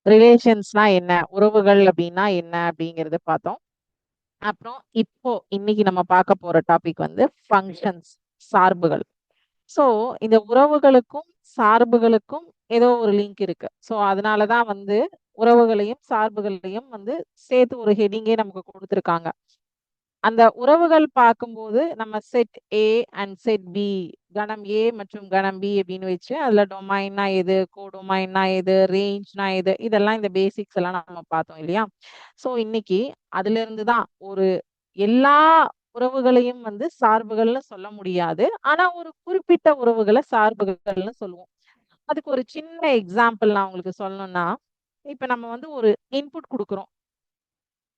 ரிலேஷன்ஸ்னா என்ன, உறவுகள் அப்படின்னா என்ன அப்படிங்கறத பார்த்தோம். அப்புறம் இப்போ இன்னைக்கு நம்ம பார்க்க போற டாபிக் வந்து ஃபங்க்ஷன்ஸ், சார்புகள். சோ இந்த உறவுகளுக்கும் சார்புகளுக்கும் ஏதோ ஒரு லிங்க் இருக்கு. சோ அதனாலதான் வந்து உறவுகளையும் சார்புகளையும் வந்து சேர்த்து ஒரு ஹெட்டிங்கே நமக்கு கொடுத்துருக்காங்க. அந்த உறவுகள் பார்க்கும்போது நம்ம set A and set B, கணம் ஏ மற்றும் கணம் பி அப்படின்னு வச்சு அதுல டொமைன்னா எது, கோடொமைன்னா எது, ரேஞ்ச்னா எது, இதெல்லாம் இந்த பேசிக்ஸ் எல்லாம் நம்ம பார்த்தோம் இல்லையா? சோ இன்னைக்கு அதுல இருந்து தான் ஒரு எல்லா உறவுகளையும் வந்து சார்புகள்னு சொல்ல முடியாது. ஆனா ஒரு குறிப்பிட்ட உறவுகளை சார்புகள்னு சொல்லுவோம். அதுக்கு ஒரு சின்ன எக்ஸாம்பிள் நான் உங்களுக்கு சொல்லணும்னா, இப்ப நம்ம வந்து ஒரு இன்புட் குடுக்குறோம்.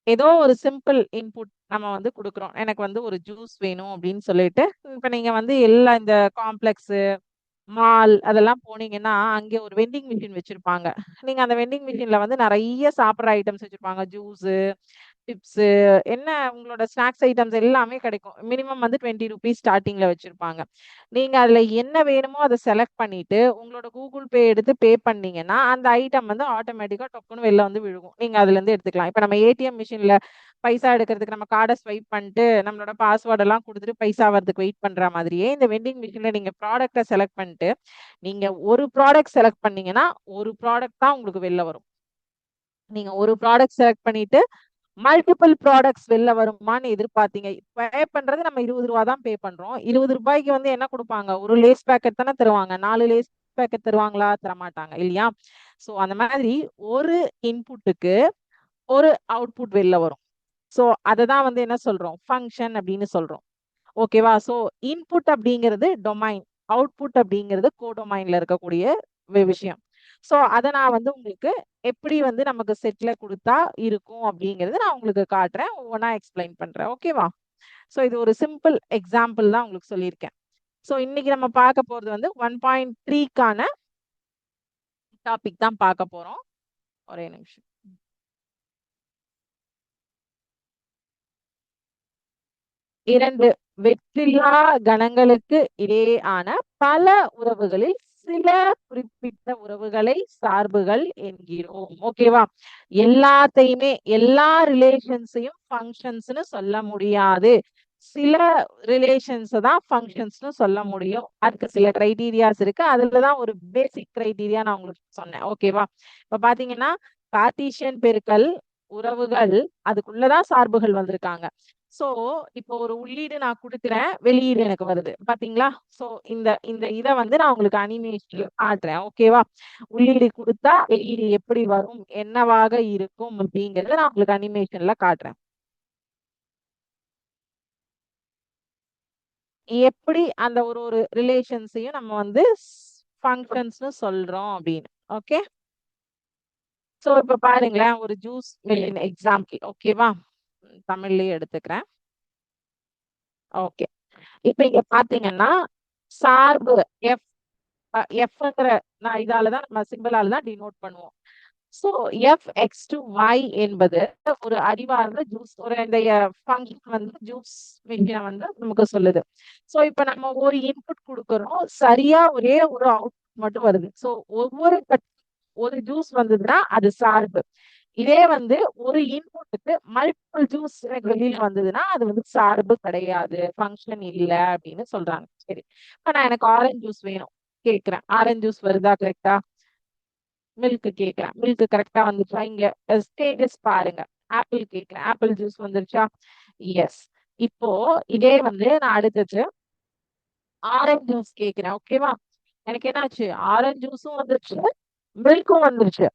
ஏதோ ஒரு சிம்பிள் இன்புட் நம்ம வந்து குடுக்குறோம். எனக்கு வந்து ஒரு ஜூஸ் வேணும் அப்படின்னு சொல்லிட்டு, இப்ப நீங்க வந்து எல்லா இந்த காம்ப்ளெக்ஸ், மால் அதெல்லாம் போனீங்கன்னா, அங்கே ஒரு வெண்டிங் மிஷின் வச்சிருப்பாங்க. நீங்க அந்த வெண்டிங் மிஷின்ல வந்து நெறைய சாப்பிடுற ஐட்டம்ஸ் வச்சிருப்பாங்க. ஜூஸு, சிப்ஸு, என்ன உங்களோட ஸ்நாக்ஸ் ஐட்டம்ஸ் எல்லாமே கிடைக்கும். மினிமம் வந்து ₹20 ஸ்டார்ட்டிங்ல வச்சிருப்பாங்க. நீங்க அதுல என்ன வேணுமோ அத செலக்ட் பண்ணிட்டு, உங்களோட கூகுள் பே எடுத்து பே பண்ணீங்கன்னா, அந்த ஐட்டம் வந்து ஆட்டோமேட்டிக்கா டொக்குன்னு வெளில வந்து விழுகும். நீங்க அதுலருந்து எடுத்துக்கலாம். இப்ப நம்ம ஏடிஎம் மிஷின்ல பைசா எடுக்கிறதுக்கு நம்ம கார்ட ஸ்வைப் பண்ணிட்டு, நம்மளோட பாஸ்வேர்ட் எல்லாம் குடுத்துட்டு பைசா வரதுக்கு வெயிட் பண்ற மாதிரியே, இந்த வெண்டிங் மிஷின்ல நீங்க ப்ராடக்ட்ட செலக்ட் பண்ணிட்டு, நீங்க ஒரு ப்ராடக்ட் செலக்ட் பண்ணீங்கன்னா, ஒரு ப்ராடக்ட் தான் உங்களுக்கு வெளில வரும். நீங்க ஒரு ப்ராடக்ட் செலக்ட் பண்ணிட்டு மல்டிபிள் ப்ராடக்ட்ஸ் வெளில வருமான்னு எதிர்பார்த்தீங்க. பே பண்றது நம்ம ரூ. 20 தான் பே பண்றோம். ரூ. 20க்கு வந்து என்ன குடுப்பாங்க? ஒரு லேஸ் பாக்கெட் தானே தருவாங்க. 4 லேஸ் பாக்கெட் தருவாங்களா? தரமாட்டாங்க இல்லையா? சோ அந்த மாதிரி ஒரு இன்புட்டுக்கு ஒரு அவுட்புட் வெளில வரும். சோ அததான் வந்து என்ன சொல்றோம்? ஃபங்ஷன் அப்படின்னு சொல்றோம். ஓகேவா? சோ இன்புட் அப்படிங்கிறது டொமைன். அவுட்புட் அப்படிங்கிறது கோடொமைன்ல இருக்கக்கூடிய விஷயம். சோ அத நான் வந்து உங்களுக்கு எப்படி வந்து நமக்கு செட்ல குடுத்தா இருக்கும் அப்படிங்கிறது நான் உங்களுக்கு காட்டுறேன். ஒவ்வொன்னா எக்ஸ்பிளைன் பண்றேன். ஓகேவா? சோ இது ஒரு சிம்பிள் எக்ஸாம்பிள் தான் உங்களுக்கு சொல்லியிருக்கேன். சோ இன்னைக்கு நம்ம பார்க்க போறது வந்து 1.3க்கான டாபிக் தான் பார்க்க போறோம். ஒரே நிமிஷம். 2 வெற்றிலா கணங்களுக்கு இடையேயான பல உறவுகளில் சில குறிப்பிட்ட உறவுகளை சார்புகள் என்கிறோம். ஓகேவா? எல்லாத்தையுமே எல்லா ரிலேஷன்ஸையும் ஃபங்க்ஷன்ஸ்னு சொல்ல முடியாது. சில ரிலேஷன்ஸ் தான் ஃபங்க்ஷன்ஸ்னு சொல்ல முடியும். அதுக்கு சில கிரைட்டீரியாஸ் இருக்கு. அதுல தான் ஒரு பேசிக் கிரைட்டீரியா நான் உங்களுக்கு சொன்னேன். ஓகேவா? இப்ப பாத்தீங்கன்னா, கார்ட்டீசியன் பெருக்கல் உறவுகள் அதுக்குள்ளதான் சார்புகள் வந்திருக்காங்க. சோ, இப்போ ஒரு உள்ளீடு நான் குடுக்குறேன். வெளியீடு எனக்கு வருது. பாத்தீங்களா? சோ, இந்த இந்த இத வந்து நான் உங்களுக்கு அனிமேஷன்ல காட்டுறேன். ஓகேவா? உள்ளீடு குடுத்தா வெளியீடு எப்படி வரும்? என்னவாக இருக்கும்? அப்படிங்கிறத நான் உங்களுக்கு அனிமேஷன்ல காட்டுறேன். எப்படி அந்த ஒரு ஒரு ரிலேஷன்ஸையும் நம்ம வந்து ஃபங்க்ஷன்ஸ்னு சொல்றோம் அப்படின்னு. ஓகே? சோ, இப்ப பாருங்களேன். ஒரு ஜூஸ் மில்லின் எக்ஸாம்பிள். ஓகேவா? தமிழ்லயே எடுத்துக்கிறேன். ஓகே. இப்ப இங்க பாத்தீங்கன்னா, சார்பு எஃப் எஃப்ங்கிற நான் இதால தான் நம்ம சிம்பலால தான் டினோட் பண்ணுவோம். So F X to Y என்பது ஒரு அறிவார்ந்த ஜூஸ் ஒரு இந்த ஃபங்க்ஷன் வந்து ஜூஸ் மிஷினை வந்து நமக்கு சொல்லுது. சோ இப்ப நம்ம ஒரு இன்புட் கொடுக்கறோம். சரியா ஒரே ஒரு அவுட்புட் மட்டும் வருது. சோ ஒவ்வொரு ஒரு ஜூஸ் வந்ததுன்னா அது சார்பு. இதே வந்து ஒரு இன்புட்டுக்கு மல்டிபிள் ஜூஸ் எனக்கு வெளியில வந்ததுன்னா அது வந்து சார்பு கிடையாது, ஃபங்க்ஷன் இல்ல அப்படின்னு சொல்றாங்க. சரி. இப்ப நான் எனக்கு ஆரஞ்சு ஜூஸ் வேணும் கேக்குறேன். ஆரஞ்சு ஜூஸ் வருதா கரெக்டா? மில்க் கேக்குறேன். மில்க் கரெக்டா வந்துச்சா? இங்க ஸ்டேட்டஸ் பாருங்க. ஆப்பிள் கேக்குறேன். ஆப்பிள் ஜூஸ் வந்துருச்சா? எஸ். இப்போ இதே வந்து நான் அடுத்தது ஆரஞ்சு ஜூஸ் கேக்குறேன். ஓகேவா? எனக்கு என்னாச்சு? ஆரஞ்சு ஜூஸும் வந்துருச்சு, மில்க்கும் வந்துருச்சு.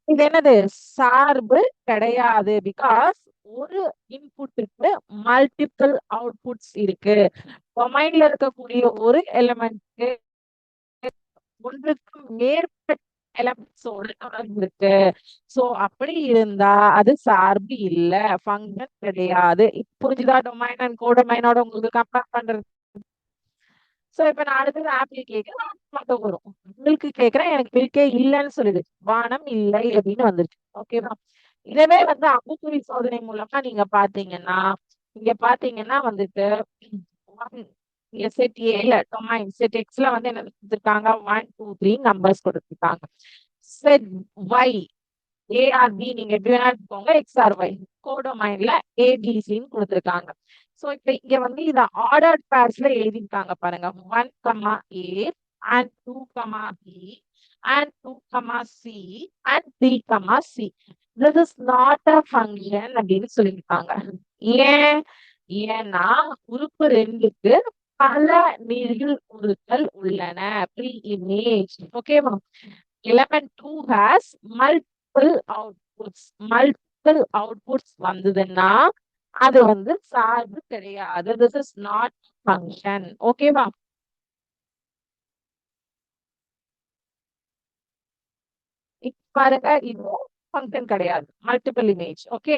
இது என்னது? சார்பு கிடையாது. பிகாஸ் ஒரு இன்புட்டுக்கு மல்டிபிள் அவுட்புட்ஸ் இருக்கு. டொமைன்ல இருக்கக்கூடிய ஒரு எலிமெண்ட்க்கு ஒன்றுக்கு மேற்பட்ட எலிமெண்ட்ஸோட தொடர்பு இருக்கு. சோ அப்படி இருந்தா அது சார்பு இல்ல, ஃபங்க்ஷன் கிடையாது. இப்ப புரிஞ்சுதா? டொமைன் அண்ட் கோடொமைனோட உங்களுக்கு கம்பேர் பண்றது. சோ இப்ப நான் அடுத்தது ஆப்பிள் கேட்கிறேன், மட்டும் வரும். மில்க் கேட்கிறேன், எனக்கு மில்கே இல்லைன்னு சொல்லுது. வானம் இல்லை அப்படின்னு வந்துருச்சு. ஓகேவா? இதவே வந்து அம்புக்குறி சோதனை மூலமா நீங்க பாத்தீங்கன்னா, இங்க பாத்தீங்கன்னா வந்துட்டு இங்க செட் ஏல டொமைன் செட் எக்ஸ்ல வந்து என்ன கொடுத்துருக்காங்க? 1 2 3 நம்பர்ஸ் கொடுத்துருக்காங்க. செட் ஒய் ஏஆர்பி நீங்க எப்படி வேணா எடுத்துக்கோங்க, எக்ஸ்ஆர்ஒய் கோடொமைன்ல ஏபிசின்னு கொடுத்துருக்காங்க. சோ இப்ப இங்க வந்து இத ஆர்டர்ட் பேர்ஸ்ல எழுதிருக்காங்க பாருங்க. 1, A and 2, B and 2, C and 3, C. This is not a function அப்படின்னு சொல்லியிருக்காங்க. ஏன்? ஏன்னா உறுப்பு 2க்கு பல நீரில் உருக்கள் உள்ளன. Pre image. ஓகேவா? Element 2 has multiple outputs. Multiple outputs வந்ததுன்னா அது வந்து சார்பு கிடையாது. This is not function. ஓகேவா? பாருங்க, இது ஃபங்க்ஷன் கிடையாது. Multiple image. ஓகே.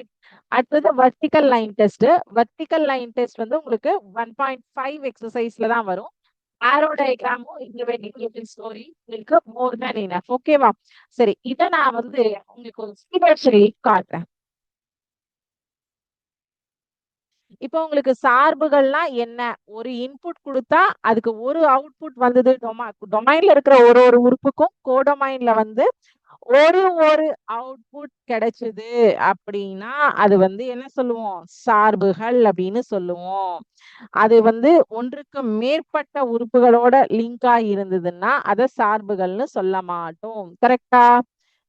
அடுத்தது vertical line test. Vertical line test வந்து உங்களுக்கு 1.5 எக்ஸசைஸ்ல தான் வரும். ஆரோ டயக்ராமும் இண்டிபெண்டன்ட் ஸ்டோரி உங்களுக்கு மோர் தேன் இனஃப். ஓகேவா? சரி, இதை நான் வந்து உங்களுக்கு ஒரு ஸ்பீட் சொல்லி காட்டுறேன். இப்போ உங்களுக்கு சார்புகள்லாம் என்ன? ஒரு இன்புட் கொடுத்தா அதுக்கு ஒரு அவுட்புட் வந்தது. டொமைன்ல இருக்கிற ஒரு ஒரு உறுப்புக்கும் கோடொமைன்ல வந்து ஒரு ஒரு அவுட்புட் கிடைச்சது அப்படின்னா அது வந்து என்ன சொல்லுவோம்? சார்புகள் அப்படின்னு சொல்லுவோம். அது வந்து ஒன்றுக்கு மேற்பட்ட உறுப்புகளோட லிங்கா இருந்ததுன்னா அத சார்புகள்னு சொல்ல மாட்டோம். கரெக்டா?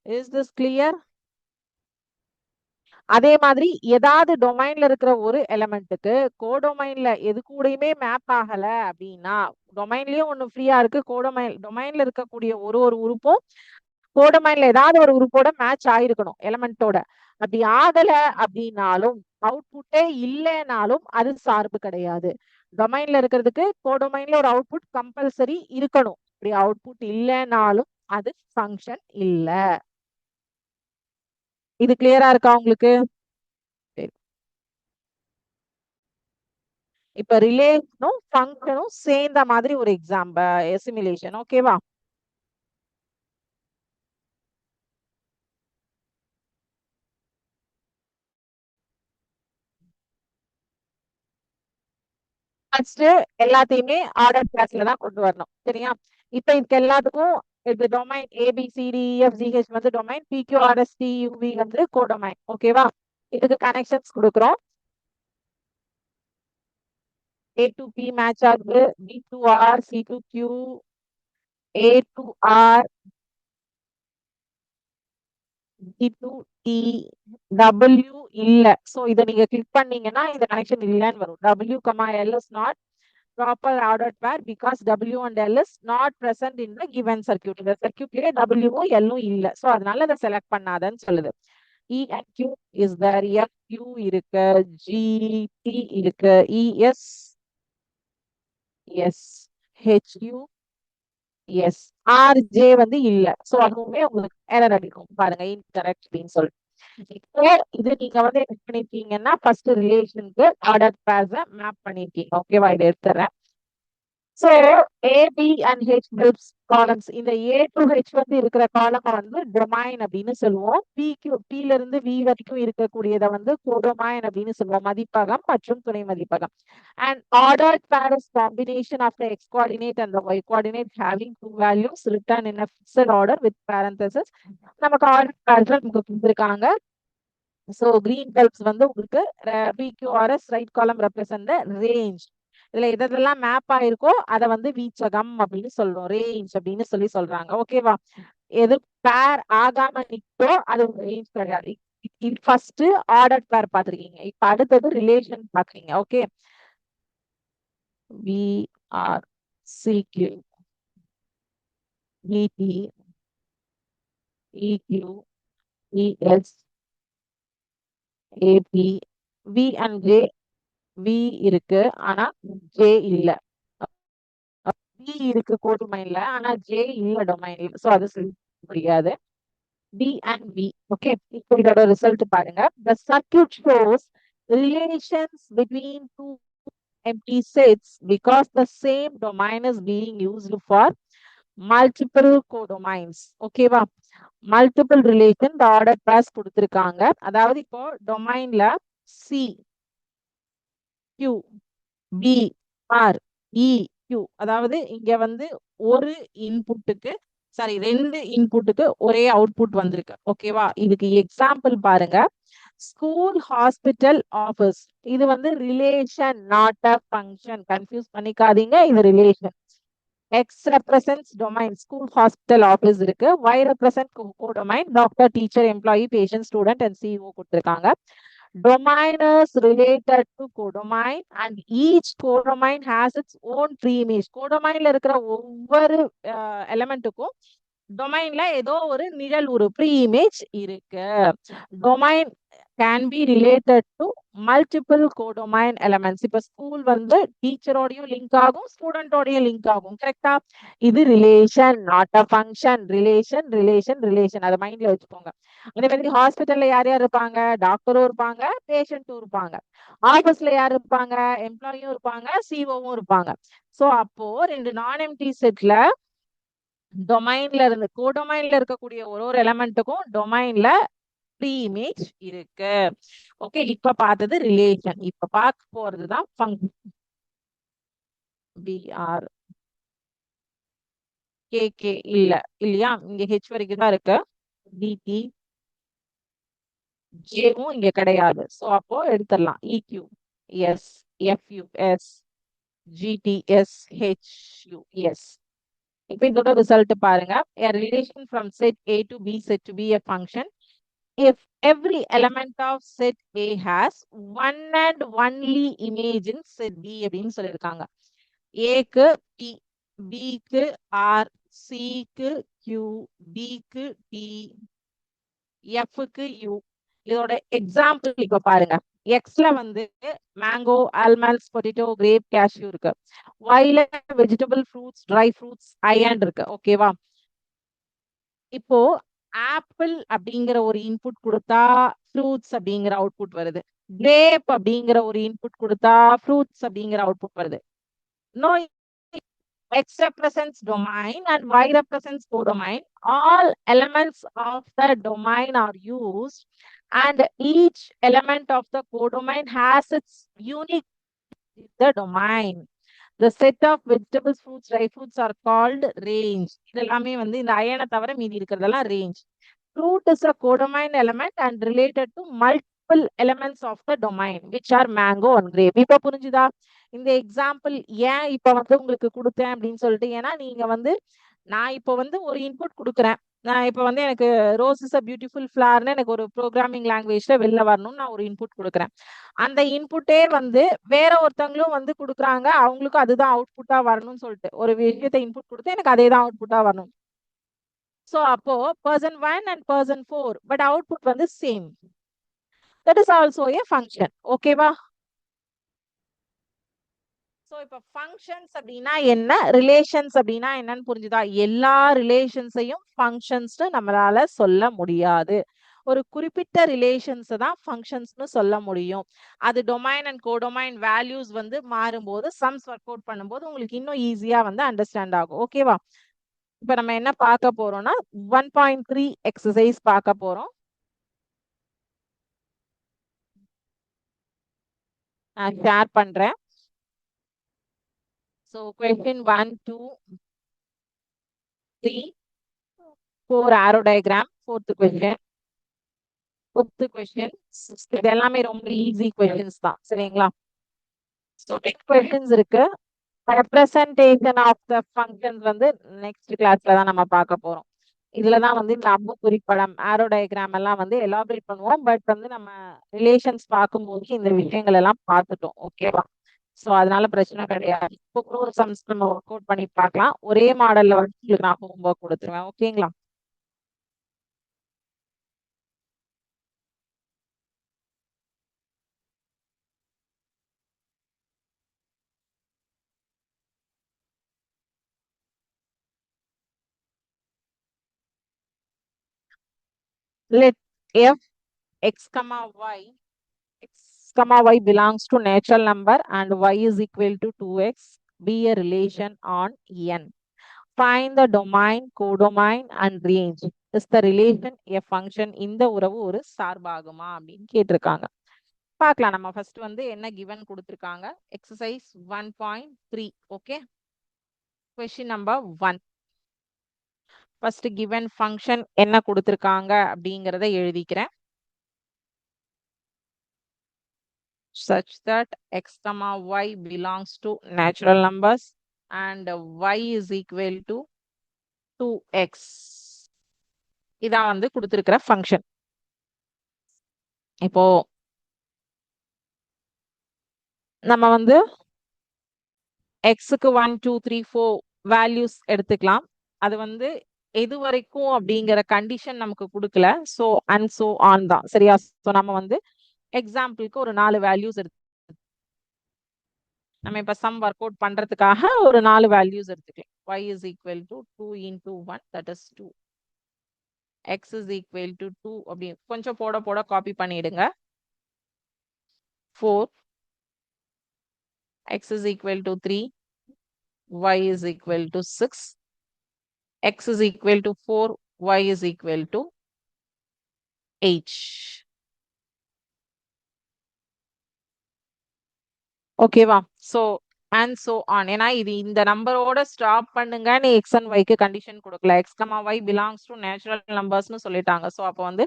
Is this clear? அதே மாதிரி ஏதாவது டொமைன்ல இருக்கிற ஒரு எலிமெண்ட்டுக்கு கோடொமைன்ல எது கூடயுமே மேப் ஆகல அப்படின்னா, டொமைன்லயும் ஒண்ணு ஃப்ரீயா இருக்கு, டொமைன்ல இருக்கக்கூடிய ஒரு ஒரு உறுப்பும் கோடொமைன்ல ஏதாவது ஒரு உறுப்போட மேட்ச் ஆயிருக்கணும் எலிமெண்டோட. அப்படி ஆகல அப்படின்னாலும் அவுட்புட்டே இல்லைனாலும் அது சார்பு கிடையாது. டொமைன்ல இருக்கிறதுக்கு கோடொமைன்ல ஒரு அவுட்புட் கம்பல்சரி இருக்கணும். அப்படி அவுட்புட் இல்லைனாலும் அது ஃபங்க்ஷன் இல்ல. இது கிளியரா இருக்கா உங்களுக்கு? இப்ப ரிலேஷனும் ஃபங்க்ஷனும் சேர்ந்த மாதிரி ஒரு எக்ஸாம்பிள் சிமுலேஷன். ஓகேவா? ஃபர்ஸ்ட் எல்லாத்தையுமே ஆர்டர் கிளாஸ்ல தான் கொண்டு வரணும். சரியா? இப்ப இதுக்கு எல்லாத்துக்கும் இது டொமைன் ABCDEFGH வந்து டொமைன், PQRSTUV வந்து கோடொமைன். ஓகேவா? இதுக்கு கனெக்ஷன்ஸ் கொடுக்குறோம். A to P மேட்ச் ஆகுது, B to R, C to Q, A to R, D to T, W இல்ல. சோ இத நீங்க கிளிக் பண்ணீங்கன்னா இந்த கனெக்ஷன் இல்லன்னு வரும். W, L is not proper ordered pair because W and L is not present in the given circuit. இந்த சர்க்யூட்லயே W உம் L உம் இல்ல. So அதனால அதை செலக்ட் பண்ணாதன்னு சொல்லுது. E and Q is there. F, Q இருக்கு. G, T இருக்கு. E, S, S, H, U, S. R, J வந்து இல்ல. So அதுவுமே உங்களுக்கு எரர் அடிக்கும். பாருங்க, இன்கரெக்ட் அப்படின்னு சொல்லிட்டு. இப்போ இது நீங்க வந்து என்ன பண்ணிருக்கீங்கன்னா ஃபர்ஸ்ட் ரிலேஷனுக்கு ஆர்டர் பேர்ஸ மேப் பண்ணிருக்கீங்க. ஓகேவா? இதை எடுத்துறேன். So A, B and H groups columns. இந்த A to H வந்து இருக்கிற காலம் வந்து டொமைன் அப்படின்னு சொல்லுவோம். P ல இருந்து V வரைக்கும் இருக்கக்கூடியதை வந்து கோடொமைன் அப்படின்னு சொல்லுவோம். மதிப்பகம் மற்றும் துணை மதிப்பகம். And ordered pair is combination of the x coordinate and the y coordinate having two values written in a fixed order with parenthesis. நமக்கு ஆர்டர் பேர்ஸ் நமக்கு கொடுத்துருக்காங்க. சோ கிரீன் பல்ப்ஸ் வந்து உங்களுக்கு PQRS ரைட் காலம் ரெப்ரசன்ட் ரேஞ்ச். இதுல எதெல்லாம் map ஆயிருக்கோ அதை வந்து வீச்சகம் அப்படின்னு சொல்றோம். ரேஞ்ச் அப்படின்னு சொல்லி சொல்றாங்க. ஓகேவா? எது பேர் ஆகாம நிக்கோ அது ரேஞ்ச் கிடையாது. இது ஃபர்ஸ்ட் ஆர்டர் பேர் பாத்துருக்கீங்க. இப்ப அடுத்தது ரிலேஷன் பாக்குறீங்க. Okay. VR, CQ, VT, EQ, ES, AP, V and J. V இருக்கு, ஆனா J இல்ல. V இருக்கு கோடொமைன்ல, ஆனா J இல்ல டொமைன்ல. சோ அது சொல்ல முடியாது. D and V. ஓகே. இப்போ இதோட ரிசல்ட் பாருங்க. The circuit shows relations between two empty sets because the same domain is being used for multiple codomains. ஓகேவா? Multiple relation the order pass கொடுத்திருக்காங்க. அதாவது இப்போ டொமைன்ல C, Q, B, R, E, Q. அதாவது இங்க வந்து ஒரு இன்புட்டுக்கு சாரி, 2 இன்புட்டுக்கு ஒரே அவுட்புட் வந்திருக்கு. ஓகேவா? இதுக்கு எக்ஸாம்பிள் பாருங்க. School, hospital, office. இது வந்து relation, not a function. Confuse பண்ணிக்காதீங்க, இது relation. X represents domain, school, hospital, office இருக்கு. Y represent codomain, doctor, teacher, employee, patient, student and CEO கொடுத்திருக்காங்க. Domain is related to codomain and each codomain has its own pre-image. codomainல இருக்கிற ஒவ்வொரு எலமெண்ட்டுக்கும் டொமைன்ல ஏதோ ஒரு நிழல் ஒரு ப்ரீ இமேஜ் இருக்கு. Domain can be related to multiple codomain elements. இப்ப school வந்து டீச்சரோடையும் லிங்க் ஆகும், ஸ்டூடெண்டோடையும் லிங்க் ஆகும். கரெக்டா? இது relation, not a function. Relation relation relation, அதை மைண்ட்ல வச்சுக்கோங்க. அதே மாதிரி ஹாஸ்பிட்டல்ல யார் யார் இருப்பாங்க? டாக்டரும் இருப்பாங்க, பேஷண்ட்டும் இருப்பாங்க. ஆபீஸ்ல யார் இருப்பாங்க? எம்ப்ளாயும் இருப்பாங்க, சிஓவும் இருப்பாங்க. சோ அப்போ 2 நான் எம்டி செட்ல டொமைன்ல இருந்து கோடொமைன்ல இருக்கக்கூடிய ஒரு எலமெண்ட்டுக்கும் டொமைன்ல ப்ரீ இமேஜ் இருக்கு. ஓகே, இப்ப பார்த்தது ரிலேஷன். இப்ப பார்க்க போறதுதான் ஃபங்க்ஷன். பிஆர் கேகே இல்ல இல்லையா? இங்க ஹெச் வரைக்கும் தான் இருக்கு. டிடி ஜேவும் இங்க கிடையாது. சோ அப்போ எடுத்துடலாம். EQ S, FU S, GTS, HU S. இப்ப இதோட ரிசல்ட் பாருங்க. A relation from set A to B said to be a function if every element of set A has one and only image in set B அப்படின்னு சொல்லியிருக்காங்க. ஏக்கு P, பிக்கு R, சிக்கு Q, டிக்கு T, எஃப்க்கு U. இதோட example இப்ப பாருங்க. எக்ஸ்ல வந்து mango, almonds, potato, grape, cashew இருக்கு. ஒய்ல vegetable, fruits, dry fruits, iron இருக்கு. ஓகேவா? இப்போ ஆப்பிள் அப்படிங்கிற ஒரு இன்புட் கொடுத்தா ஃப்ரூட்ஸ் அப்படிங்கிற அவுட்புட் வருது. கிரேப் அப்படிங்கிற ஒரு இன்புட் கொடுத்தா ஃப்ரூட்ஸ் அப்படிங்கிற அவுட்புட் வருது. No, X represents domain and Y represents codomain. All elements of the domain are used and each element of the codomain has its unique the domain. The set of vegetables, fruits, dry fruits are called range. இதெல்லாமே வந்து இந்த அயனை தவிர மீதி இருக்கிறதெல்லாம் range. Fruit is a codomain element and related to multiple elements of the domain, which are mango and grape. இப்ப புரிஞ்சுதா? இந்த example ஏன் இப்ப வந்து உங்களுக்கு கொடுத்தேன் அப்படின்னு சொல்லிட்டு, ஏன்னா நீங்க வந்து நான் இப்ப வந்து ஒரு இன்புட் கொடுக்குறேன். நான் இப்ப வந்து எனக்கு ரோஸ் இஸ் அ பியூட்டிஃபுல் ஃபிளார்னு எனக்கு ஒரு ப்ரோக்ராமிங் லாங்குவேஜ்ல வெளில வரணும்னு நான் ஒரு இன்புட் கொடுக்குறேன். அந்த இன்புட்டே வந்து வேற ஒருத்தவங்களும் வந்து கொடுக்குறாங்க, அவங்களுக்கும் அதுதான் அவுட்புட்டா வரணும்னு சொல்லிட்டு ஒரு விஷயத்தை இன்புட் கொடுத்து எனக்கு அதே தான் அவுட்புட்டா வரணும். So அப்போ person 1 and person 4 but output வந்து same. That is also a function. ஓகேவா? So இப்ப functions அப்படின்னா என்ன, ரிலேஷன்ஸ் அப்படின்னா என்னன்னு புரிஞ்சுதா? எல்லா ரிலேஷன்ஸையும் ஃபங்க்ஷன்ஸ்னு நம்மளால சொல்ல முடியாது. ஒரு குறிப்பிட்ட ரிலேஷன்ஸ் தான் ஃபங்க்ஷன்ஸ்னு சொல்ல முடியும். அது டொமைன் அண்ட் கோடொமைன் வேல்யூஸ் வந்து மாறும்போது சம்ஸ் ஒர்க் அவுட் பண்ணும்போது உங்களுக்கு இன்னும் ஈஸியா வந்து அண்டர்ஸ்டாண்ட் ஆகும். ஓகேவா? இப்ப நம்ம என்ன பார்க்க போறோம்னா 1.3 எக்ஸசைஸ் பார்க்க போறோம். நான் ஷேர் பண்றேன். So question 1, 2, 3, 4 arrow diagram. Fourth question, fifth question, sixth. இது எல்லாமே ரொம்ப ஈஸி கொஸ்டின்ஸ் தான். சரிங்களா? So 10 questions இருக்கு. ரெப்ரசன்டேஷன் ஆஃப் த ஃபங்க்ஷன்ஸ் வந்து நெக்ஸ்ட் கிளாஸ்ல தான் நம்ம பார்க்க போறோம். இதுலதான் வந்து இந்த அம்புக்குறி படம், ஆரோ டயக்ராம் எல்லாம் வந்து எலாபரேட் பண்ணுவோம். பட் வந்து நம்ம ரிலேஷன்ஸ் பார்க்கும்போது இந்த விஷயங்கள் எல்லாம் பார்த்துட்டோம். ஓகேவா? சோ அதனால பிரச்சனை கிடையாது. இப்போ கூட ஒரு சம்ஸ் நம்ம ஒர்க் அவுட் பண்ணி பார்க்கலாம். ஒரே மாடல்ல வந்து உங்களுக்கு நான் ஹோம் ஒர்க் கொடுத்துருவேன். ஓகேங்களா? Let f x comma y, x comma y belongs to natural number and y is equal to 2x be a relation on n. Find the domain, codomain and range. Is the relation a function? இந்த உறவு ஒரு சார்பாகுமா அப்படின்னு கேட்டிருக்காங்க. பார்க்கலாம். நம்ம first வந்து என்ன given கொடுத்திருக்காங்க. Exercise 1.3. Okay, question number 1. First given function என்ன கொடுத்திருக்காங்க அப்படிங்கறத எழுதிக்கிறேன். such that x comma y belongs to natural numbers and y is equal to 2x. இதான் வந்து கொடுத்திருக்கிற ஃபங்க்ஷன். இப்போ நம்ம வந்து எக்ஸுக்கு 1 2 3 4 வேல்யூஸ் எடுத்துக்கலாம். அது வந்து எது வரைக்கும் அப்படிங்கிற கண்டிஷன் நமக்கு கொடுக்கல. ஸோ அண்ட் ஸோ ஆன் தான், சரியா? ஸோ நம்ம வந்து எக்ஸாம்பிளுக்கு ஒரு 4 வேல்யூஸ் எடுத்து நம்ம இப்ப சம் ஒர்க் அவுட் பண்றதுக்காக ஒரு 4 வேல்யூஸ் எடுத்துக்கலாம். y is equal to 2 into 1, that is 2. x is equal to 2 அப்படி கொஞ்சம் போட போட காப்பி பண்ணிடுங்க. 4, x is equal to 3, y is equal to 6, x is equal to 4, y is equal to 8. ஓகேவா? So and so on. ஏன்னா இது இந்த நம்பரோட ஸ்டாப் பண்ணுங்க, நீ எக்ஸ் அண்ட் ஒய்க்கு கண்டிஷன் கொடுக்கல. X comma Y belongs to natural நம்பர்ஸ்னு சொல்லிட்டாங்க. ஸோ அப்போ வந்து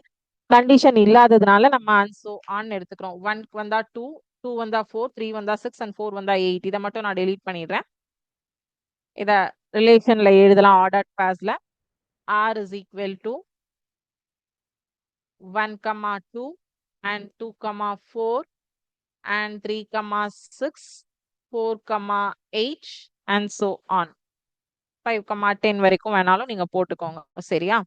கண்டிஷன் இல்லாததுனால நம்ம அண்ட் ஸோ ஆன் எடுத்துக்கிறோம். 1 வந்தா 2, 2 வந்தா 4, 3 வந்தா 6 அண்ட் 4 வந்தா 8. இதை மட்டும் நான் டெலீட் பண்ணிடுறேன். இத ரிலேஷன்ல எழுதலாம். ஆர்டர்ட் பேஸ்ல r is equal to 1 comma 2 and 2 comma 4 and 3 comma 6, 4 comma 8 and so on. 5 comma 10 வரைக்கும் வேணாலும் நீங்க போட்டுக்கோங்க, சரியா?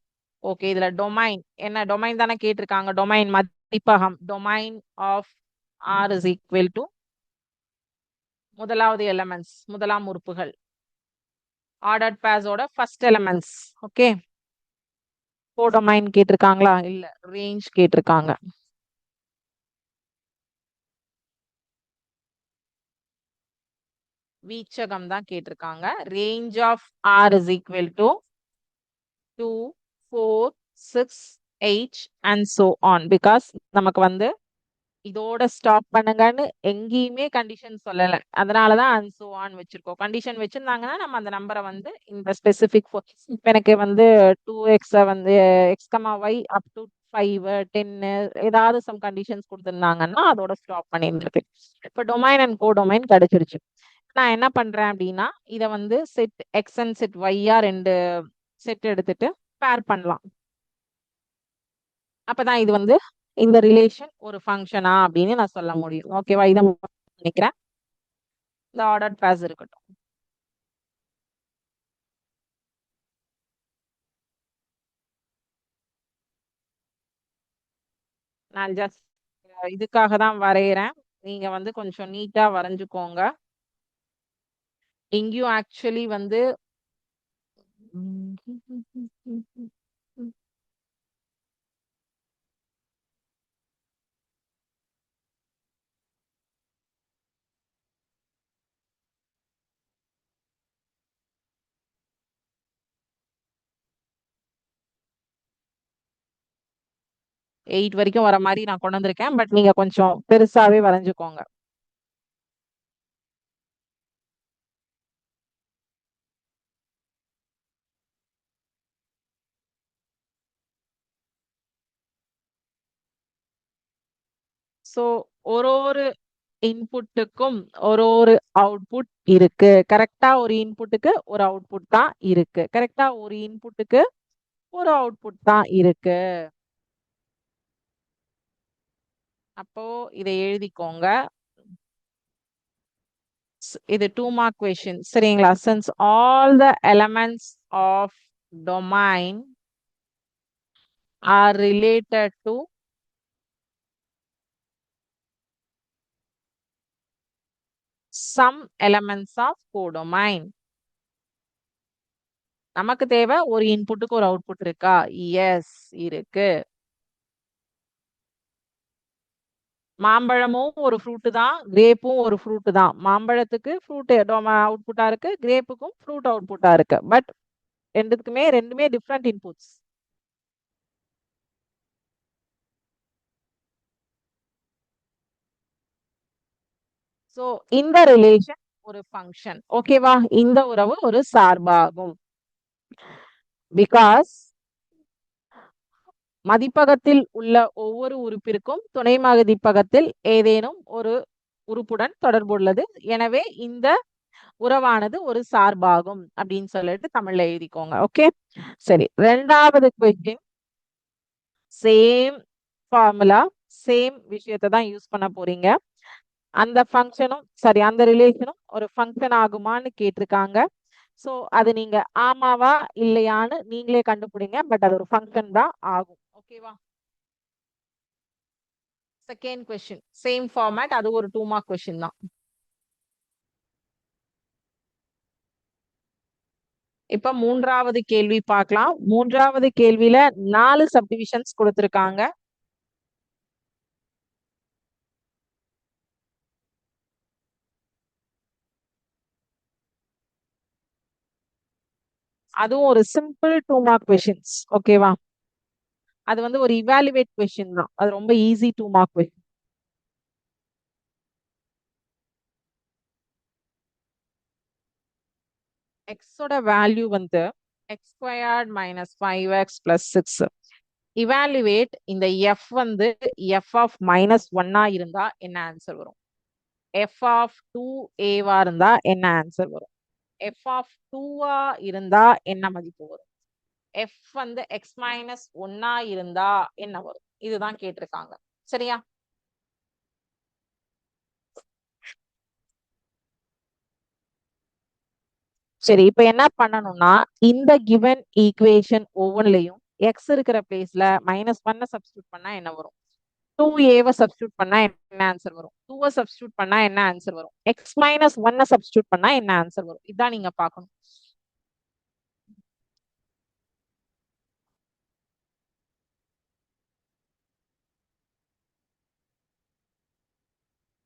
ஓகே, இதுல டொமைன் என்ன? டொமைன் தானே கேட்டிருக்காங்க. டொமைன் மதிப்பகம், domain of r is equal to முதலாவது எலிமெண்ட்ஸ், முதலாம் உறுப்புகள், ஆர்டர்ட் பேஸோட ஃபர்ஸ்ட் எலிமெண்ட்ஸ். ஓகே, கோடொமைன் கேட்டிருக்காங்களா? இல்ல, ரேஞ்ச் கேட்டிருக்காங்க. வீச்சகம் தான் கேட்டிருக்காங்க. Range of r is equal to 2, 4, 6, 8 and so on. Because நமக்கு வந்து இதோட ஸ்டாப் பண்ணுங்கன்னு எங்கேயுமே கண்டிஷன் சொல்லல. அதனாலதான் and so on வச்சிருக்கோம். கண்டிஷன் வச்சிருந்தாங்கன்னா நம்ம அந்த நம்பரை வந்து இந்த ஸ்பெசிபிக் எனக்கு வந்து 2x வந்து x, y up to 5, 10 ஏதாவது சம் கண்டிஷன்ஸ் கொடுத்துருந்தாங்கன்னா அதோட ஸ்டாப் பண்ணிருந்துருக்கு. இப்ப டொமைன் அண்ட் கோடொமைன் கிடைச்சிருச்சு. நான் என்ன பண்றேன் அப்படின்னா, இதை வந்து செட் எக்ஸ் அண்ட் செட் ஒய்யா 2 செட் எடுத்துட்டு பேர் பண்ணலாம். அப்பதான் இது வந்து இந்த ரிலேஷன் ஒரு ஃபங்க்ஷனா அப்படின்னு நான் சொல்ல முடியும். ஓகேவா? இதை நினைக்கிறேன். இந்த ஆர்டர் பேஸ் இருக்கட்டும். நான் ஜஸ்ட் இதுக்காக தான் வரைகிறேன். நீங்க வந்து கொஞ்சம் நீட்டா வரைஞ்சுக்கோங்க. இங்கேயும் ஆக்சுவலி வந்து 8 வரைக்கும் வர மாதிரி நான் கொண்டு வந்திருக்கேன். பட் நீங்க கொஞ்சம் பெருசாவே வரைஞ்சுக்கோங்க. ஸோ ஒரு இன்புட்டுக்கும் ஒரு அவுட்புட் இருக்கு. கரெக்டா ஒரு இன்புட்டுக்கு ஒரு அவுட்புட் தான் இருக்கு. கரெக்டா ஒரு இன்புட்டுக்கு ஒரு அவுட்புட் தான் இருக்கு. அப்போ இதை எழுதிக்கோங்க. இது 2 mark question, சரிங்களா? since all the elements of domain are related to some elements of codomain. நமக்கு தேவை ஒரு இன்புட்டுக்கு ஒரு அவுட்புட் இருக்கா? எஸ், இருக்கு. மாம்பழமும் ஒரு ஃப்ரூட் தான், கிரேப்பும் ஒரு ஃப்ரூட் தான். மாம்பழத்துக்கு ஃப்ரூட் அவுட்புட்டா இருக்கு, கிரேப்புக்கும் ஃப்ரூட் அவுட்புட்டா இருக்கு. பட் ரெண்டுமே டிஃப்ரெண்ட் இன்புட்ஸ். சோ இந்த ரிலேஷன் ஒரு ஃபங்க்ஷன். ஓகேவா? இந்த உறவு ஒரு சார்பாகும். பிகாஸ் மதிப்பகத்தில் உள்ள ஒவ்வொரு உறுப்பிற்கும் துணை மதிப்பகத்தில் ஏதேனும் ஒரு உறுப்புடன் தொடர்புள்ளது. எனவே இந்த உறவானது ஒரு சார்பாகும் அப்படின்னு சொல்லிட்டு தமிழ்ல எழுதிக்கோங்க. ஓகே, சரி. ரெண்டாவது கொஸ்டின், சேம் ஃபார்முலா, சேம் விஷயத்தை தான் யூஸ் பண்ண போறீங்க. அந்த ஃபங்க்ஷனும் சரி, அந்த ரிலேஷனும் ஒரு ஃபங்க்ஷன் ஆகுமான்னு கேட்டிருக்காங்க. ஸோ அது நீங்க ஆமாவா இல்லையான்னு நீங்களே கண்டுபிடிங்க. பட் அது ஒரு ஃபங்க்ஷன் தான் ஆகும். ஓகேவா? செகண்ட் கொஸ்டின் சேம் ஃபார்மேட், அது ஒரு 2 மார்க் கொஸ்டின் தான். இப்ப மூன்றாவது கேள்வி பார்க்கலாம். மூன்றாவது கேள்வியில 4 சப்டிவிஷன்ஸ் கொடுத்திருக்காங்க. அதுவும் ஒரு சிம்பிள் 2 மார்க் கொஸ்டின்ஸ். ஓகேவா? அது வந்து ஒரு இவாலுவேட் கொஸ்டின் தான். அது ரொம்ப ஈஸி 2 மார்க் கொஸ்டின். எக்ஸோட வேல்யூ வந்து X squared minus 5x plus 6. Evaluate இந்த எஃப் வந்து எஃப் ஆஃப் மைனஸ் 1 இருந்தா என்ன ஆன்சர் வரும்? எஃப் ஆஃப் 2a இருந்தா என்ன ஆன்சர் வரும்? எஃப் ஆஃப் 2 இருந்தா என்ன மதிப்பு வரும்? எஃப் வந்து எக்ஸ் மைனஸ் 1 இருந்தா என்ன வரும்? இதுதான் கேட்டிருக்காங்க. சரியா? சரி, இப்ப என்ன பண்ணணும்னா இந்த கிவன் ஈக்குவேஷன் ஒவ்வொன்றிலையும் எக்ஸ் இருக்கிற பிளேஸ்ல -1 சப்ஸ்டியூட் பண்ணா என்ன வரும்? 2a சப்ஸ்டியூட் பண்ணா என்ன ஆன்சர் வரும்? 2 சப்ஸ்டியூட் பண்ணா என்ன ஆன்சர் வரும்? எக்ஸ் மைனஸ் 1 சப்ஸ்டியூட் பண்ணா என்ன ஆன்சர் வரும்? இதான் நீங்க பார்க்கணும்.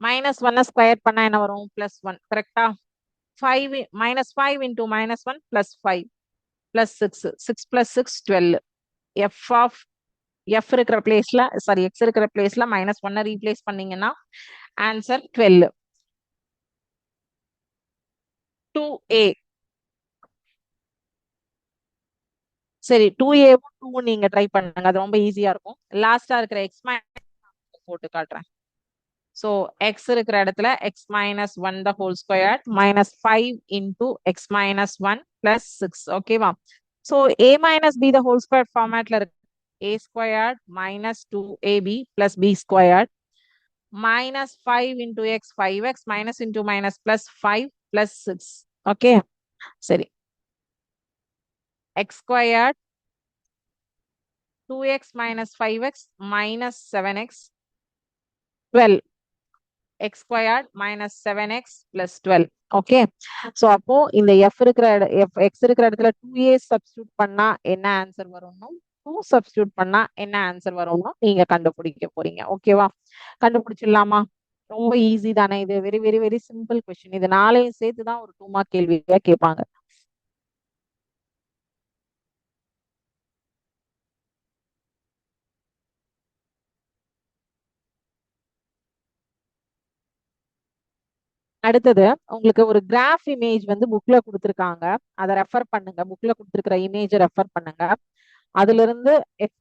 -1 ஸ்கொயர் பண்ணா என்ன வரும்? +1. கரெக்டா? 5 -5 இன்டூ -1 +5 +6. 6 + 6 12. எஃப் ஆஃப் எஃப் இருக்கிற பிளேஸ்ல சாரி எக்ஸ் இருக்கிற பிளேஸ்ல -1 ரீப்ளேஸ் பண்ணீங்கன்னா ஆன்சர் 12. 2a. சரி, 2a-வும் 2 நீங்க ட்ரை பண்ணுங்க. அது ரொம்ப ஈஸியா இருக்கும். லாஸ்டா இருக்கிற எக்ஸ் போட்டு காட்டுறேன். ஸோ எக்ஸ் இருக்கிற இடத்துல X minus 1 the whole square -5 into X minus 1 plus 6. ஓகேவா? So a minus b the whole square ஃபார்மேட்ல இருக்கு. a squared minus 2ab plus b squared -5 into X 5x minus into minus plus 5 plus 6. Okay, சரி. X squared 2x minus 5x minus 7x 12. x squared minus 7x plus 12. Okay, so அப்போ இந்த f இருக்கிற x இருக்கிற இடத்துல 2a substitute பண்ணா என்ன answer வரும்னு, 2 substitute பண்ணா என்ன ஆன்சர் வரும்னு நீங்க கண்டுபிடிக்க போறீங்க. ஓகேவா? கண்டுபிடிச்சிடலாமா? ரொம்ப ஈஸி தானே இது. Very very very simple question. இது நாளையும் சேர்த்து தான் ஒரு 2 மார்க் கேள்வியா கேட்பாங்க. அடுத்தது உங்களுக்கு ஒரு கிராஃப் இமேஜ் வந்து புக்ல கொடுத்துருக்காங்க. அதை ரெஃபர் பண்ணுங்க. புக்ல கொடுத்துருக்கிற இமேஜ் ரெஃபர் பண்ணுங்க. அதுல இருந்து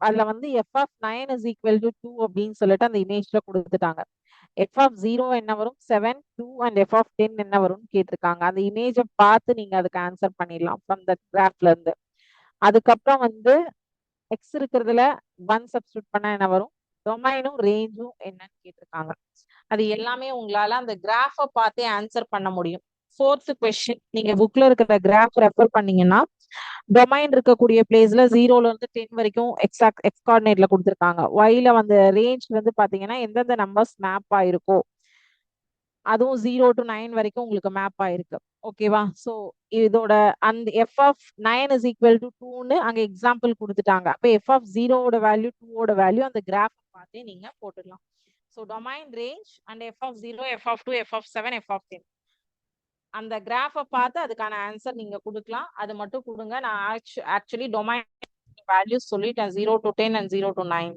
அதுல வந்து F of 9 is equal to 2 அப்படின்னு சொல்லிட்டு அந்த இமேஜ்ல கொடுத்துட்டாங்க. எஃப் ஆஃப் 0 என்ன வரும்? 7, 2 அண்ட் எஃப் ஆஃப் 10 என்ன வரும்னு கேட்டிருக்காங்க. அந்த இமேஜை பார்த்து நீங்க அதுக்கு ஆன்சர் பண்ணிடலாம் ஃப்ரம் த கிராஃப்ல இருந்து. அதுக்கப்புறம் வந்து எக்ஸ் இருக்கிறதுல 1 சப்ஸ்டியூட் பண்ணா என்ன வரும்? டொமைனும் ரேஞ்சும் என்னன்னு கேட்டிருக்காங்க. அது எல்லாமே உங்களால அந்த கிராஃப பார்த்தே ஆன்சர் பண்ண முடியும். ஃபோர்த் கொஸ்டின், நீங்க புக்ல இருக்கிற கிராஃப் ரெஃபர் பண்ணீங்கன்னா டொமைன் இருக்கக்கூடிய பிளேஸ்ல 0ல இருந்து 10 வரைக்கும் எக்ஸ் கோஆர்டினேட்ல கொடுத்துருக்காங்க. ஒய்ல வந்து ரேஞ்ச் வந்து பாத்தீங்கன்னா எந்தெந்த நம்பர்ஸ் மேப் ஆயிருக்கோ அதுவும் 0 to 9 வரைக்கும் உங்களுக்கு மேப் ஆயிருக்கு. ஓகேவா? ஸோ இதோட அந்த F of 9 is equal to 2ன்னு அங்க எக்ஸாம்பிள் கொடுத்துட்டாங்க. அப்போ எஃப் ஆஃப் 0ஓட வேல்யூ 2ஓட வேல்யூ அந்த கிராஃப் பார்த்தே நீங்க போட்டுடலாம். So domain range and F of 0, F of 2, F of 7, F of 10 அந்த கிராஃபை பார்த்து அதுக்கான ஆன்சர் நீங்க கொடுக்கலாம். அது மட்டும் கொடுங்க. நான் ஆக்சுவலி டொமைன் வேல்யூஸ் சொல்லிட்டேன். 0 to 10 and 0 to 9.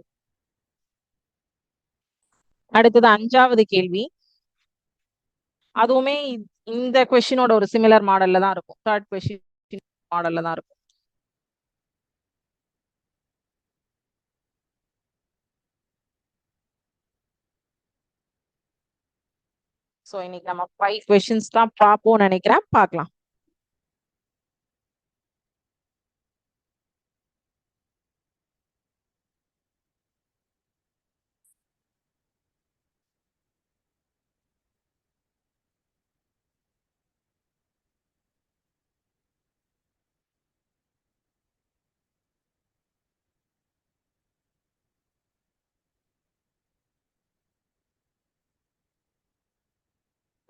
அடுத்தது 5வது கேள்வி. அதுவுமே இந்த கொஸ்டினோட ஒரு சிமிலர் மாடல்ல தான் இருக்கும். தேர்ட் கொஸ்டின் மாடல்ல தான் இருக்கும். ஸோ இன்னைக்கு நம்ம 5 கொஸ்டின்ஸ் தான் பார்ப்போம்னு நினைக்கிறேன். பார்க்கலாம்.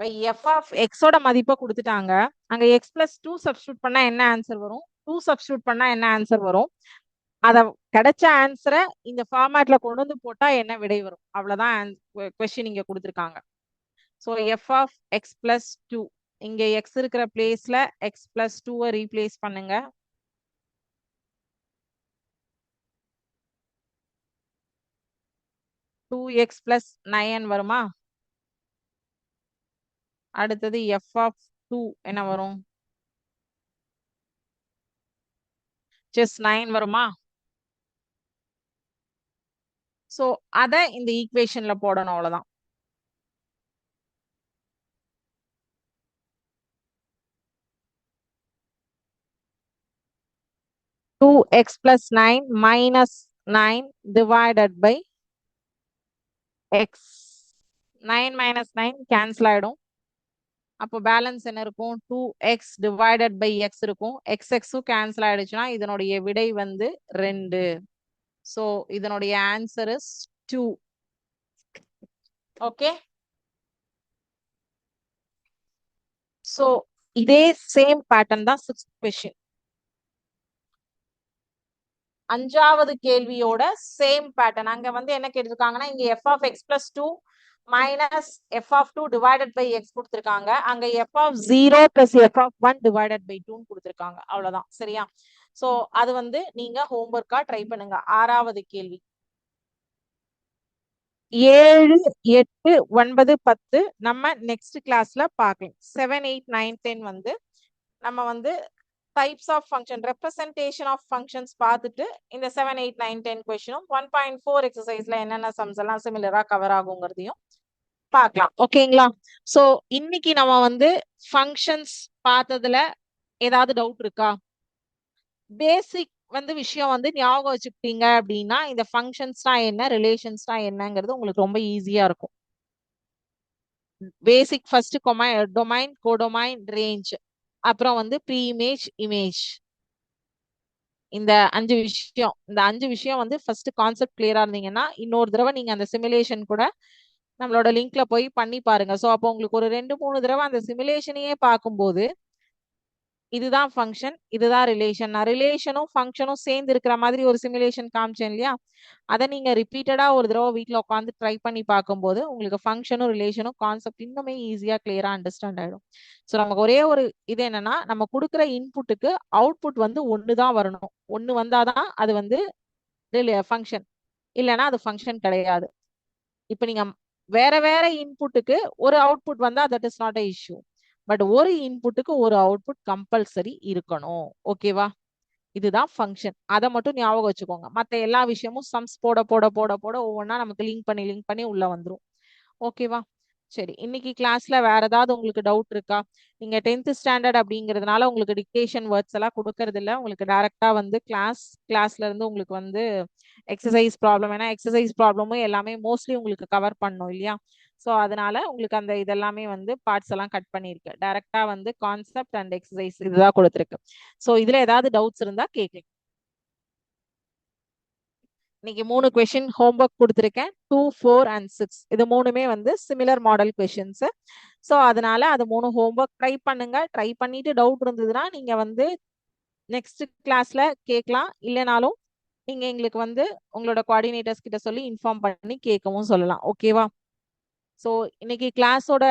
இப்போ எஃப் ஆஃப் எக்ஸோட மதிப்பை கொடுத்துட்டாங்க. அங்க எக்ஸ் பிளஸ் டூ சப்ஸ்டியூட் பண்ணா என்ன ஆன்சர் வரும், டூ சப்ஸ்டியூட் பண்ணா என்ன ஆன்சர் வரும், அத கிடைச்ச ஆன்சரை இந்த ஃபார்மேட்ல கொண்டு வந்து போட்டா என்ன விடை வரும், அவ்வளவுதான் கொஸ்டின் இங்க கொடுத்துருக்காங்க. So F of X plus two, இங்க எக்ஸ் இருக்கிற பிளேஸ்ல எக்ஸ் பிளஸ் டூவை ரீப்ளேஸ் பண்ணுங்க. டூ எக்ஸ் பிளஸ் நைன் வருமா? அடுத்தது எஃப் ஆஃப் டூ என்ன வரும், ஜஸ்ட் 9 வருமா? சோ அத இந்த ஈக்குவேஷன்ல போடணும், அவ்வளவுதான். Two X plus nine minus 9 divided by X. 9 minus 9 cancel ஆயிடும். அப்போ பேலன்ஸ் என்ன இருக்கும், two X divided by X இருக்கும். எக்ஸ் எக்ஸும் கேன்சல் ஆயிடுச்சுன்னா இதனுடைய விடை வந்து 2. ஸோ இதனுடைய ஆன்சர் இஸ் 2. ஓகே, ஸோ இதே சேம் பேட்டர்ன் தான் 6th கொஸ்டின். அஞ்சாவது கேள்வியோட சேம் பேட்டர்ன். அங்க வந்து என்ன கேட்டிருக்காங்கன்னா, இங்க F of X plus two minus F of two divided by X கொடுத்துருக்காங்க. அங்க F of zero plus F of one divided by டூன்னு கொடுத்துருக்காங்க. அவ்வளவுதான், சரியா? சோ அது வந்து நீங்க ஹோம்ஒர்க்கா ட்ரை பண்ணுங்க. ஆறாவது கேள்வி. 7, 8, 9, 10 நம்ம நெக்ஸ்ட் கிளாஸ்ல பார்க்கலாம். 7, 8, 9, 10 வந்து நம்ம வந்து types of function, representation of functions பார்த்துட்டு இந்த 7, 8, 9, 10 கொஸ்டினும் 1.4 எக்ஸசைஸ்ல என்னென்ன சம்ஸ் எல்லாம் சிமிலரா கவர் ஆகுங்கிறதையும் பார்க்கலாம். ஓகேங்களா? சோ இன்னைக்கு நம்ம வந்து ஃபங்க்ஷன்ஸ் பார்த்ததுல ஏதாவது டவுட் இருக்கா? பேசிக் வந்து விஷயம் வந்து ஞாபகம் வச்சுக்கிட்டீங்க அப்படின்னா இந்த ஃபங்க்ஷன்ஸ்னா என்ன, ரிலேஷன்ஸ்னா என்னங்கிறது உங்களுக்கு ரொம்ப ஈஸியா இருக்கும். பேசிக் ஃபர்ஸ்ட் டொமைன், கோடொமைன், ரேஞ்ச், அப்புறம் வந்து ப்ரீ இமேஜ், இமேஜ். இந்த 5 விஷயம், இந்த 5 விஷயம் வந்து ஃபர்ஸ்ட் கான்செப்ட் கிளியரா இருந்தீங்கன்னா இன்னொரு தடவை நீங்க அந்த சிமுலேஷன் கூட நம்மளோட லிங்க்ல போய் பண்ணி பாருங்க. ஸோ அப்போ உங்களுக்கு ஒரு 2-3 தடவை அந்த சிமுலேஷனையே பார்க்கும்போது இதுதான் ஃபங்க்ஷன், இதுதான் ரிலேஷன், நான் ரிலேஷனும் ஃபங்க்ஷனும் சேர்ந்து இருக்கிற மாதிரி ஒரு சிமுலேஷன் காமிச்சேன் இல்லையா, அதை நீங்க ரிப்பீட்டடா ஒரு தடவை வீட்டில் உட்காந்து ட்ரை பண்ணி பார்க்கும்போது உங்களுக்கு ஃபங்க்ஷனும் ரிலேஷனும் கான்செப்ட் இன்னுமே ஈஸியா கிளியரா அண்டர்ஸ்டாண்ட் ஆயிடும். ஸோ நமக்கு ஒரே ஒரு இது என்னன்னா, நம்ம கொடுக்குற இன்புட்டுக்கு அவுட்புட் வந்து ஒன்று தான் வரணும். ஒன்று வந்தாதான் அது வந்து ஃபங்க்ஷன், இல்லைன்னா அது ஃபங்க்ஷன் கிடையாது. இப்போ நீங்க வேற வேற இன்புட்டுக்கு ஒரு அவுட்புட் வந்தா that is not a issue. But ஒரு இன்புட்டுக்கு ஒரு அவுட்புட் கம்பல்சரி இருக்கணும். ஓகேவா? இதுதான் ஃபங்க்ஷன். அதை மட்டும் ஞாபகம் வச்சுக்கோங்க. மற்ற எல்லா விஷயமும் சம்ஸ் போட போட போட போட ஒவ்வொன்றா நமக்கு லிங்க் பண்ணி உள்ள வந்துரும். ஓகேவா? சரி, இன்னைக்கு கிளாஸ்ல வேற ஏதாவது உங்களுக்கு டவுட் இருக்கா? நீங்க 10th ஸ்டாண்டர்ட் அப்படிங்கிறதுனால உங்களுக்கு டிக்டேஷன் வேர்ட்ஸ் எல்லாம் கொடுக்கறது இல்ல. உங்களுக்கு டைரக்டா வந்து கிளாஸ்ல இருந்து உங்களுக்கு வந்து எக்ஸசைஸ் ப்ராப்ளம், ஏன்னா எக்ஸசைஸ் ப்ராப்ளமும் எல்லாமே மோஸ்ட்லி உங்களுக்கு கவர் பண்ணும் இல்லையா? ஸோ அதனால உங்களுக்கு அந்த இதெல்லாமே வந்து பார்ட்ஸ் எல்லாம் கட் பண்ணிருக்கு. டைரக்டா வந்து கான்செப்ட் அண்ட் எக்ஸசைஸ் இதுதான் கொடுத்துருக்கு. ஸோ இதுல ஏதாவது டவுட்ஸ் இருந்தா கேட்கலாம். இன்னைக்கு 3 கொஸ்டின் ஹோம்ஒர்க் கொடுத்துருக்கேன். 2, 4 அண்ட் 6 இது மூணுமே வந்து சிமிலர் மாடல் கொஸ்டின்ஸ். ஸோ அதனால அது 3 ஹோம்ஒர்க் ட்ரை பண்ணுங்க. ட்ரை பண்ணிட்டு டவுட் இருந்ததுன்னா நீங்க வந்து நெக்ஸ்ட் கிளாஸ்ல கேட்கலாம். இல்லைனாலும் நீங்க எங்களுக்கு வந்து உங்களோட கோஆர்டினேட்டர்ஸ் கிட்ட சொல்லி இன்ஃபார்ம் பண்ணி கேட்கவும் சொல்லலாம். ஓகேவா? ஸோ இன்னைக்கு கிளாஸோட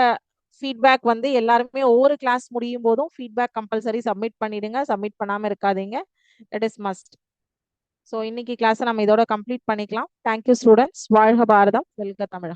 ஃபீட்பேக் வந்து எல்லாருமே ஒவ்வொரு கிளாஸ் முடியும் போதும் ஃபீட்பேக் கம்பல்சரி சப்மிட் பண்ணிடுங்க. சப்மிட் பண்ணாம இருக்காதீங்க. It is must. ஸோ இன்னைக்கு கிளாஸை நம்ம இதோட கம்ப்ளீட் பண்ணிக்கலாம். Thank you students. வாழ்க பாரதம், வெல்க தமிழா.